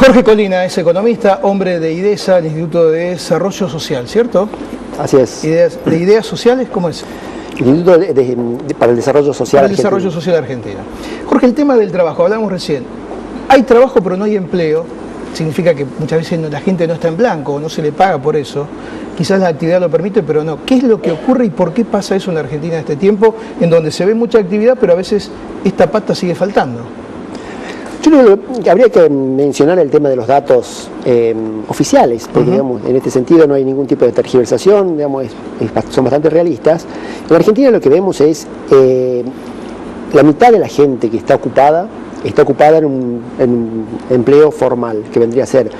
Jorge Colina es economista, hombre de IDESA, el Instituto de Desarrollo Social, ¿cierto? Así es. ¿De ideas sociales? ¿Cómo es? Instituto para el Desarrollo Social Para el Desarrollo Social Argentina. Jorge, el tema del trabajo, hablamos recién. Hay trabajo pero no hay empleo. Significa que muchas veces la gente no está en blanco, no se le paga por eso. Quizás la actividad lo permite, pero no. ¿Qué es lo que ocurre y por qué pasa eso en la Argentina en este tiempo, en donde se ve mucha actividad, pero a veces esta pata sigue faltando? Yo creo que habría que mencionar el tema de los datos oficiales, porque digamos, en este sentido no hay ningún tipo de tergiversación, digamos, son bastante realistas. En Argentina lo que vemos es la mitad de la gente que está ocupada en un empleo formal, que vendría a ser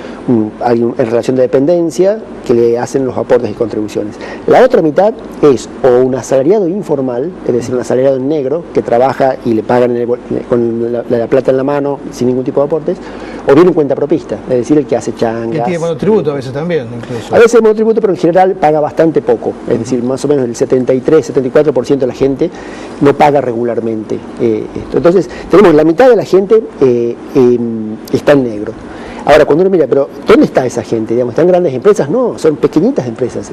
alguien en relación de dependencia, que le hacen los aportes y contribuciones. La otra mitad es o un asalariado informal, es decir, un asalariado en negro, que trabaja y le pagan con la plata en la mano, sin ningún tipo de aportes, o bien un cuentapropista, es decir, el que hace changas. Que tiene monotributo a veces tamén, incluso. A veces monotributo, pero en general paga bastante poco, es decir, más o menos el 73-74% de la gente no paga regularmente esto. Entonces, tenemos la mitad de la gente está en negro. Ahora, cuando uno mira, pero ¿dónde está esa gente? Digamos, ¿están grandes empresas? No, son pequeñitas empresas.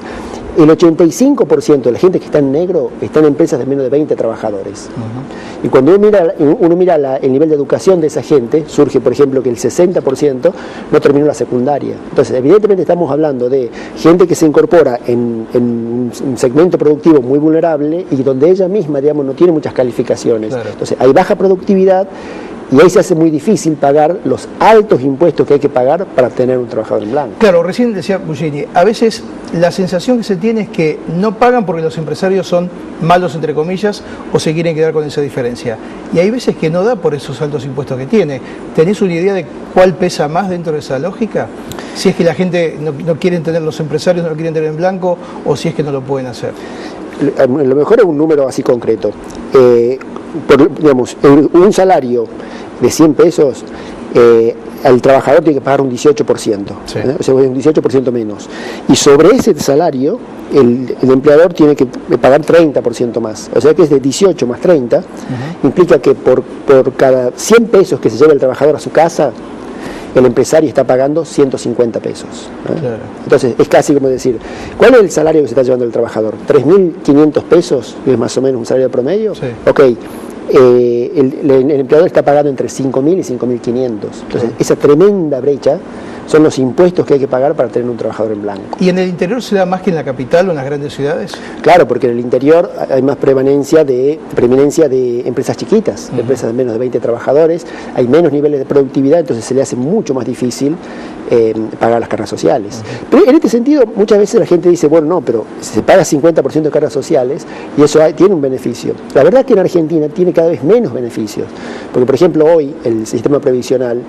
El 85% de la gente que está en negro está en empresas de menos de 20 trabajadores. Y cuando uno mira el nivel de educación de esa gente, surge, por ejemplo, que el 60% no terminó la secundaria. Entonces, evidentemente estamos hablando de gente que se incorpora en un segmento productivo muy vulnerable y donde ella misma, digamos, no tiene muchas calificaciones. Claro. Entonces, hay baja productividad. Y ahí se hace muy difícil pagar los altos impuestos que hay que pagar para obtener un trabajador en blanco. Claro, recién decía Buggini, a veces la sensación que se tiene es que no pagan porque los empresarios son malos, entre comillas, o se quieren quedar con esa diferencia. Y hay veces que no da por esos altos impuestos que tiene. ¿Tenés una idea de cuál pesa más dentro de esa lógica? Si es que la gente no quieren tener, los empresarios no lo quieren tener en blanco, o si es que no lo pueden hacer. Lo mejor es un número así concreto. Digamos, un salario de 100 pesos, el trabajador tiene que pagar un 18%, sí. O sea, un 18% menos. Y sobre ese salario, el empleador tiene que pagar 30% más. O sea que es de 18 más 30, implica que por cada 100 pesos que se lleva el trabajador a su casa, el empresario está pagando 150 pesos. Claro. Entonces, es casi como decir, ¿cuál es el salario que se está llevando el trabajador? ¿3.500 pesos? ¿Es más o menos un salario promedio? Sí. Ok. El empleador está pagando entre 5.000 y 5.500. Entonces, esa tremenda brecha son los impuestos que hay que pagar para tener un trabajador en blanco. ¿Y en el interior se da más que en la capital o en las grandes ciudades? Claro, porque en el interior hay más preeminencia de empresas chiquitas, de empresas de menos de 20 trabajadores, hay menos niveles de productividad, entonces se le hace mucho más difícil pagar las cargas sociales. Pero en este sentido, muchas veces la gente dice, bueno, no, pero se paga 50% de cargas sociales y eso tiene un beneficio. La verdad es que en Argentina tiene cada vez menos beneficios, porque por ejemplo hoy el sistema previsional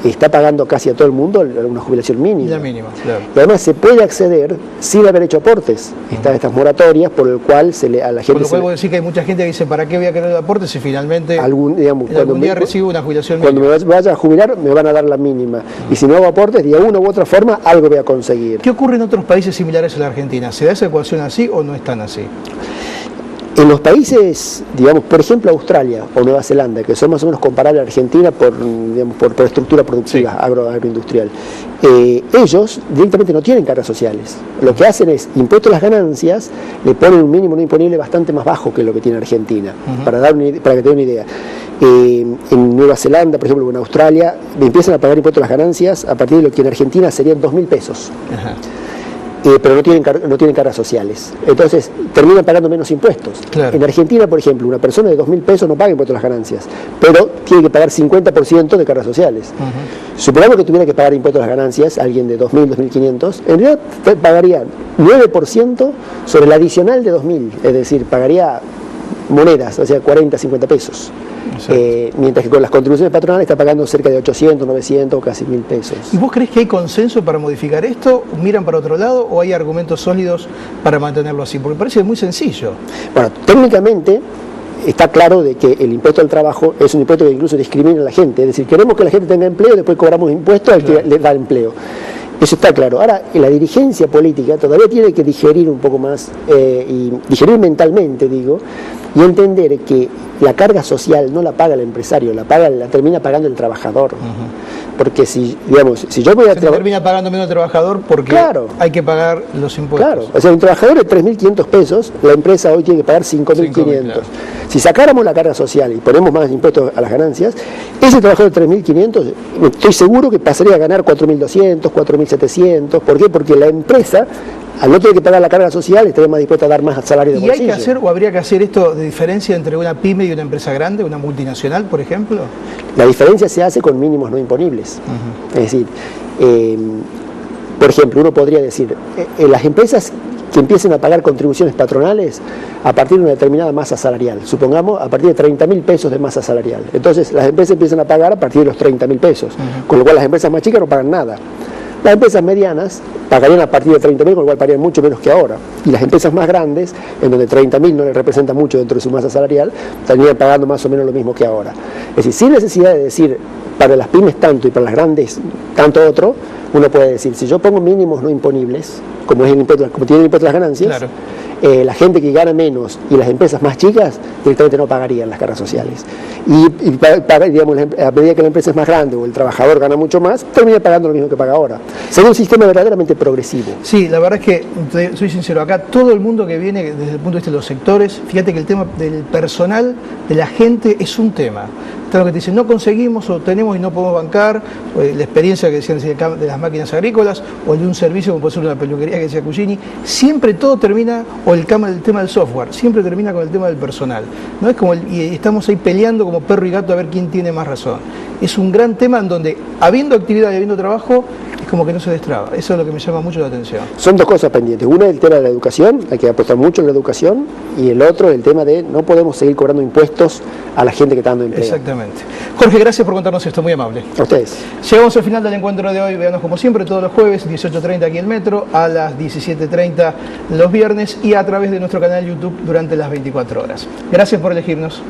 está pagando casi a todo el mundo una jubilación mínima. La mínima, claro. Y además se puede acceder sin haber hecho aportes. Están estas moratorias por el cual a la gente... Por lo cual vos decís que hay mucha gente que dice, ¿para qué voy a querer aportes si finalmente algún día recibo una jubilación mínima? Cuando me vaya a jubilar me van a dar la mínima. Y si no hago aportes, de una u otra forma, algo voy a conseguir. ¿Qué ocurre en otros países similares a la Argentina? ¿Se da esa ecuación así o no es tan así? En los países, digamos, por ejemplo Australia o Nueva Zelanda, que son más o menos comparables a Argentina por estructura productiva, sí, agroindustrial, ellos directamente no tienen cargas sociales. Lo que hacen es, impuesto a las ganancias, le ponen un mínimo no imponible bastante más bajo que lo que tiene Argentina, para que te dé una idea. En Nueva Zelanda, por ejemplo, o en Australia, empiezan a pagar impuestos a las ganancias a partir de lo que en Argentina serían 2.000 pesos. Pero no tienen cargas sociales. Entonces, terminan pagando menos impuestos. Claro. En Argentina, por ejemplo, una persona de 2.000 pesos no paga impuestos a las ganancias, pero tiene que pagar 50% de cargas sociales. Supongamos que tuviera que pagar impuestos a las ganancias, alguien de 2.000, 2.500, en realidad pagaría 9% sobre el adicional de 2.000, es decir, pagaría monedas, o sea, 40, 50 pesos. Mientras que con las contribuciones patronales está pagando cerca de 800, 900 o casi 1.000 pesos. ¿Y vos crees que hay consenso para modificar esto? ¿Miran para otro lado o hay argumentos sólidos para mantenerlo así? Porque parece muy sencillo. Bueno, técnicamente está claro de que el impuesto al trabajo es un impuesto que incluso discrimina a la gente. Es decir, queremos que la gente tenga empleo y después cobramos impuestos al que le da empleo. Eso está claro. Ahora, la dirigencia política todavía tiene que digerir un poco más, y digerir mentalmente, digo, y entender que la carga social no la paga el empresario, la termina pagando el trabajador. Porque si yo voy a Se termina pagando menos el trabajador porque claro, hay que pagar los impuestos. Claro, o sea, un trabajador de 3.500 pesos, la empresa hoy tiene que pagar 5.500. Claro. Si sacáramos la carga social y ponemos más impuestos a las ganancias, ese trabajador de 3.500, estoy seguro que pasaría a ganar 4.200, 4.700. ¿Por qué? Porque la empresa, al no tener que pagar la carga social, estaría más dispuesta a dar más salario de ¿Y bolsillo. hay que hacer o habría que hacer esto de diferencia entre una pyme y una empresa grande, una multinacional, por ejemplo? La diferencia se hace con mínimos no imponibles. Es decir, por ejemplo, uno podría decir, las empresas que empiecen a pagar contribuciones patronales a partir de una determinada masa salarial, supongamos a partir de 30.000 pesos de masa salarial. Entonces las empresas empiezan a pagar a partir de los 30.000 pesos, con lo cual las empresas más chicas no pagan nada. Las empresas medianas pagarían a partir de 30.000, con lo cual pagarían mucho menos que ahora. Y las empresas más grandes, en donde 30.000 no les representa mucho dentro de su masa salarial, estarían pagando más o menos lo mismo que ahora. Es decir, sin necesidad de decir para las pymes tanto y para las grandes tanto otro, uno puede decir, si yo pongo mínimos no imponibles, como tiene el impuesto a las ganancias, claro, la gente que gana menos y las empresas más chicas directamente no pagarían las cargas sociales. Y digamos, a medida que la empresa es más grande o el trabajador gana mucho más, termina pagando lo mismo que paga ahora. Sería un sistema verdaderamente progresivo. Sí, la verdad es que, soy sincero, acá todo el mundo que viene desde el punto de vista de los sectores, fíjate que el tema del personal, de la gente, es un tema. Está lo que te dicen, no conseguimos o tenemos y no podemos bancar, la experiencia que decían de las máquinas agrícolas, o el de un servicio como puede ser una peluquería que decía Cugini, siempre todo termina, o el tema del software, siempre termina con el tema del personal. No es como y estamos ahí peleando como perro y gato a ver quién tiene más razón. Es un gran tema en donde, habiendo actividad y habiendo trabajo, es como que no se destraba. Eso es lo que me llama mucho la atención. Son dos cosas pendientes. Una es el tema de la educación, hay que apostar mucho en la educación, y el otro es el tema de no podemos seguir cobrando impuestos a la gente que está dando empleo. Exactamente. Jorge, gracias por contarnos esto, muy amable. A ustedes. Llegamos al final del encuentro de hoy. Veanos como siempre todos los jueves, 18:30 aquí en Metro, a las 17:30 los viernes y a través de nuestro canal YouTube durante las 24 horas. Gracias por elegirnos.